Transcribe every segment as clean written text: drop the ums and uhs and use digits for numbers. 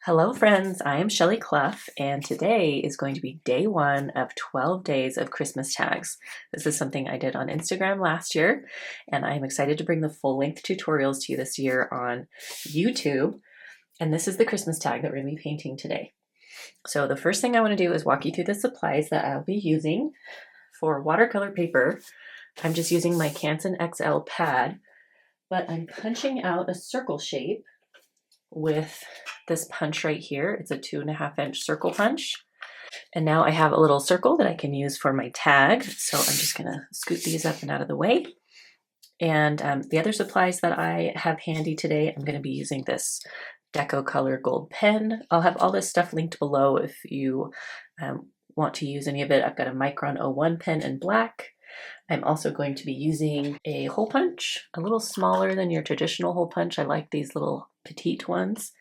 Hello friends, I am Shelly Clough and today is going to be day one of 12 days of Christmas tags. This is something I did on Instagram last year and I'm excited to bring the full-length tutorials to you this year on YouTube. And this is the Christmas tag that we're going to be painting today. So the first thing I want to do is walk you through the supplies that I'll be using. For watercolor paper, I'm just using my Canson XL pad, but I'm punching out a circle shape with this punch right here. It's a 2.5 inch circle punch. And now I have a little circle that I can use for my tag. So I'm just gonna scoot these up and out of the way. And the other supplies that I have handy today, I'm gonna be using this Watercolor gold pen. I'll have all this stuff linked below if you want to use any of it. I've got a Micron 01 pen in black. I'm also going to be using a hole punch, a little smaller than your traditional hole punch. I like these little petite ones,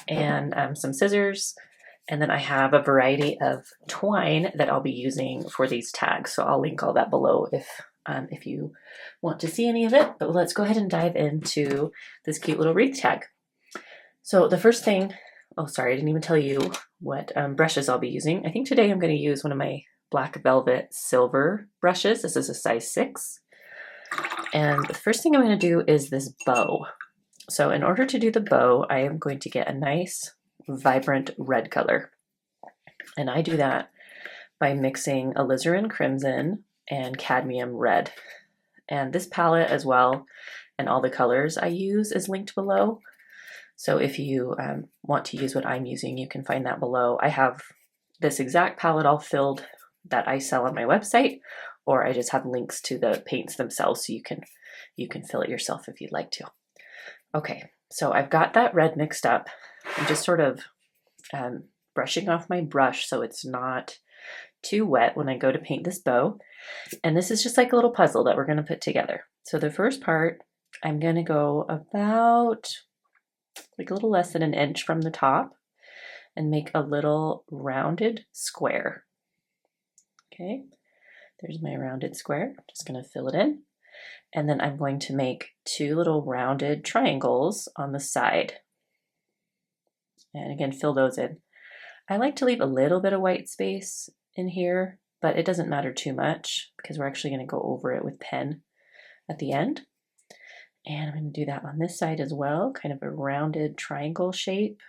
and some scissors. And then I have a variety of twine that I'll be using for these tags. So I'll link all that below if you want to see any of it. But let's go ahead and dive into this cute little wreath tag. So the first thing, oh sorry, I didn't even tell you what brushes I'll be using. I think today I'm going to use one of my black velvet silver brushes. This is a size 6. And the first thing I'm going to do is this bow. So in order to do the bow, I am going to get a nice vibrant red color. And I do that by mixing alizarin crimson and cadmium red. And this palette as well, and all the colors I use is linked below. So if you want to use what I'm using, you can find that below. I have this exact palette all filled that I sell on my website, or I just have links to the paints themselves so you can fill it yourself if you'd like to. Okay, so I've got that red mixed up. I'm just sort of brushing off my brush so it's not too wet when I go to paint this bow. And this is just like a little puzzle that we're going to put together. So the first part, I'm going to go about like a little less than an inch from the top and make a little rounded square. Okay, there's my rounded square. Just going to fill it in. And then I'm going to make 2 little rounded triangles on the side. And again, fill those in. I like to leave a little bit of white space in here, but it doesn't matter too much because we're actually going to go over it with pen at the end. And I'm going to do that on this side as well, kind of a rounded triangle shape.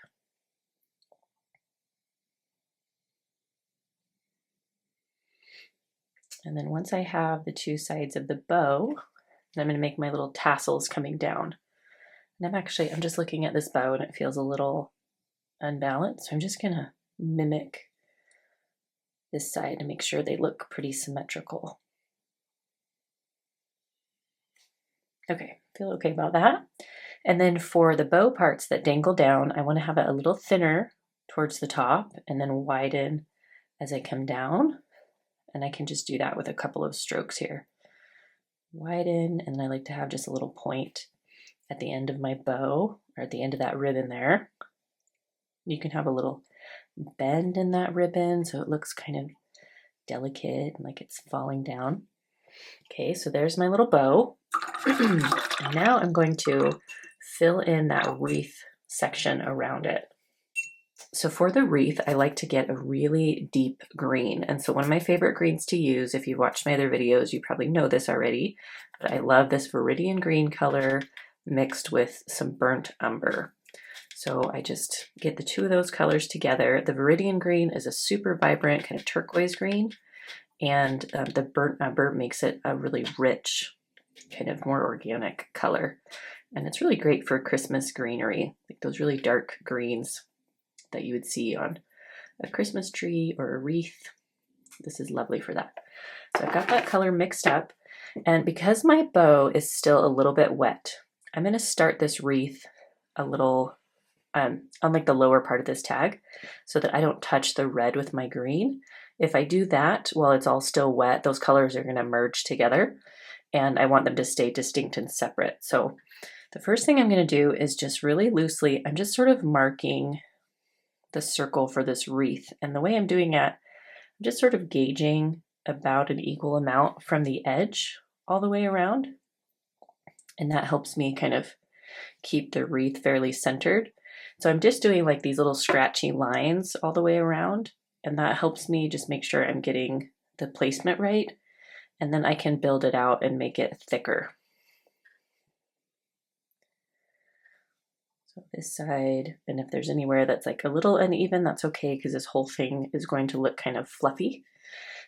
And then once I have the 2 sides of the bow, I'm going to make my little tassels coming down. And I'm just looking at this bow and it feels a little unbalanced. So I'm just going to mimic this side to make sure they look pretty symmetrical. Okay, feel okay about that. And then for the bow parts that dangle down, I want to have it a little thinner towards the top and then widen as I come down. And I can just do that with a couple of strokes here. Widen, and I like to have just a little point at the end of my bow, or at the end of that ribbon there. You can have a little bend in that ribbon so it looks kind of delicate and like it's falling down. Okay, so there's my little bow. And now I'm going to fill in that wreath section around it. So for the wreath, I like to get a really deep green. And so one of my favorite greens to use, if you've watched my other videos, you probably know this already, but I love this Viridian green color mixed with some burnt umber. So I just get the 2 of those colors together. The Viridian green is a super vibrant kind of turquoise green, and the burnt umber makes it a really rich, kind of more organic color. And it's really great for Christmas greenery, like those really dark greens that you would see on a Christmas tree or a wreath. This is lovely for that. So I've got that color mixed up, and because my bow is still a little bit wet, I'm going to start this wreath a little on like the lower part of this tag so that I don't touch the red with my green. If I do that while it's all still wet, those colors are going to merge together, and I want them to stay distinct and separate. So the first thing I'm going to do is just really loosely, I'm just sort of marking the circle for this wreath. And the way I'm doing it, I'm just sort of gauging about an equal amount from the edge all the way around. And that helps me kind of keep the wreath fairly centered. So I'm just doing like these little scratchy lines all the way around, and that helps me just make sure I'm getting the placement right, and then I can build it out and make it thicker. So this side, and if there's anywhere that's like a little uneven, that's okay, because this whole thing is going to look kind of fluffy.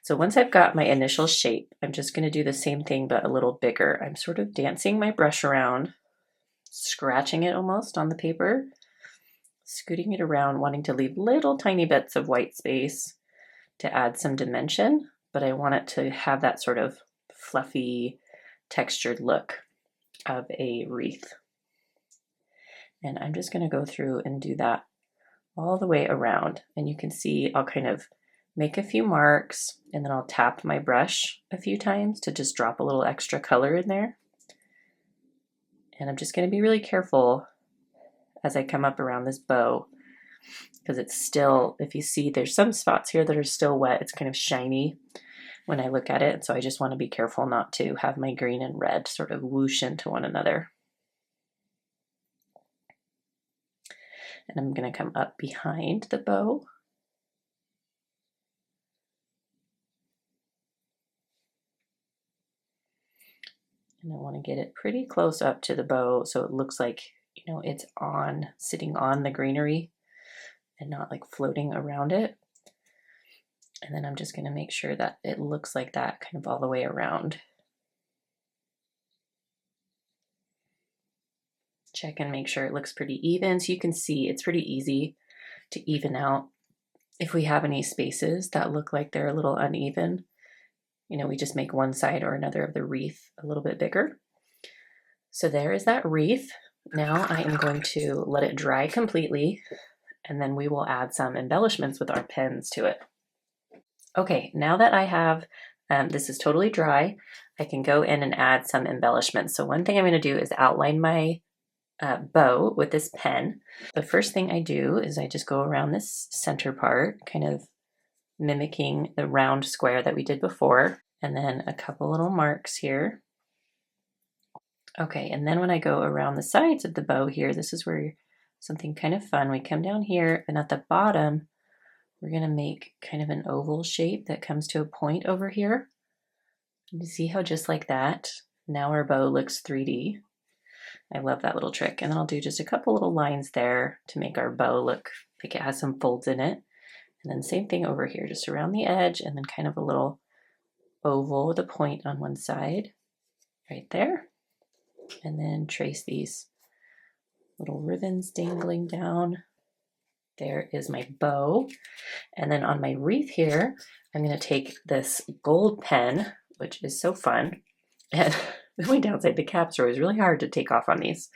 So once I've got my initial shape, I'm just going to do the same thing but a little bigger. I'm sort of dancing my brush around, scratching it almost on the paper, scooting it around, wanting to leave little tiny bits of white space to add some dimension, but I want it to have that sort of fluffy, textured look of a wreath. And I'm just going to go through and do that all the way around. And you can see I'll kind of make a few marks, and then I'll tap my brush a few times to just drop a little extra color in there. And I'm just going to be really careful as I come up around this bow, because it's still, if you see, there's some spots here that are still wet. It's kind of shiny when I look at it. So I just want to be careful not to have my green and red sort of whoosh into one another. And I'm going to come up behind the bow. And I want to get it pretty close up to the bow so it looks like, you know, it's on, sitting on the greenery and not like floating around it. And then I'm just going to make sure that it looks like that kind of all the way around. Check and make sure it looks pretty even. So you can see it's pretty easy to even out if we have any spaces that look like they're a little uneven. You know, we just make one side or another of the wreath a little bit bigger. So there is that wreath. Now I am going to let it dry completely, and then we will add some embellishments with our pens to it. Okay, now that I have, this is totally dry, I can go in and add some embellishments. So one thing I'm going to do is outline my bow with this pen. The first thing I do is I just go around this center part, kind of mimicking the round square that we did before, and then a couple little marks here. Okay, and then when I go around the sides of the bow here, this is where something kind of fun. We come down here, and at the bottom, we're going to make kind of an oval shape that comes to a point over here. You see how just like that, now our bow looks 3D. I love that little trick. And then I'll do just a couple little lines there to make our bow look like it has some folds in it. And then same thing over here, just around the edge, and then kind of a little oval with a point on one side, right there. And then trace these little ribbons dangling down. There is my bow. And then on my wreath here, I'm going to take this gold pen, which is so fun. And the only downside, the caps are always really hard to take off on these.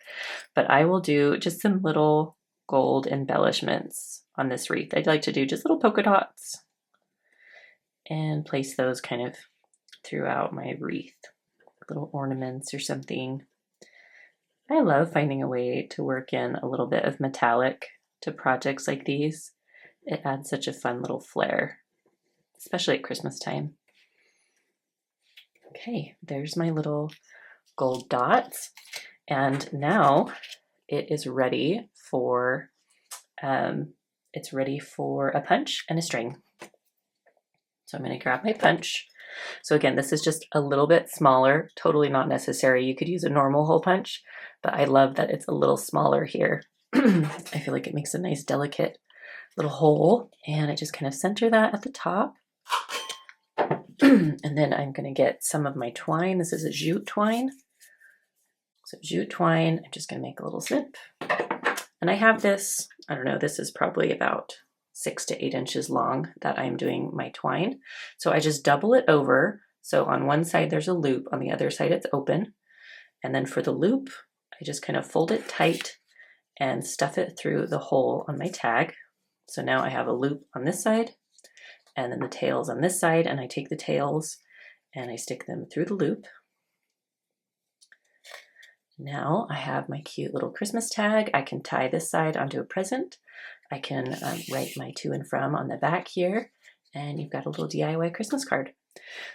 But I will do just some little gold embellishments on this wreath. I'd like to do just little polka dots and place those kind of throughout my wreath, little ornaments or something. I love finding a way to work in a little bit of metallic to projects like these. It adds such a fun little flair, especially at Christmas time. Okay, there's my little gold dots. And now it is ready for a punch and a string. So I'm going to grab my punch. So again, this is just a little bit smaller, totally not necessary. You could use a normal hole punch, but I love that it's a little smaller here. I feel like it makes a nice delicate little hole, and I just kind of center that at the top. And then I'm going to get some of my twine. This is a jute twine. So jute twine, I'm just going to make a little snip. And I have this, I don't know, this is probably about 6 to 8 inches long that I'm doing my twine. So I just double it over. So on one side there's a loop, on the other side it's open. And then for the loop, I just kind of fold it tight and stuff it through the hole on my tag. So now I have a loop on this side, and then the tails on this side, and I take the tails and I stick them through the loop. Now I have my cute little Christmas tag. I can tie this side onto a present. I can write my to and from on the back here, and you've got a little DIY Christmas card.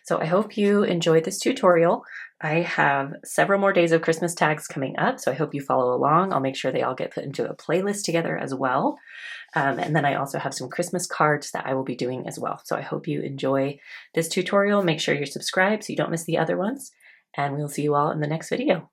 So I hope you enjoyed this tutorial. I have several more days of Christmas tags coming up, so I hope you follow along. I'll make sure they all get put into a playlist together as well. And then I also have some Christmas cards that I will be doing as well. So I hope you enjoy this tutorial. Make sure you're subscribed so you don't miss the other ones. And we'll see you all in the next video.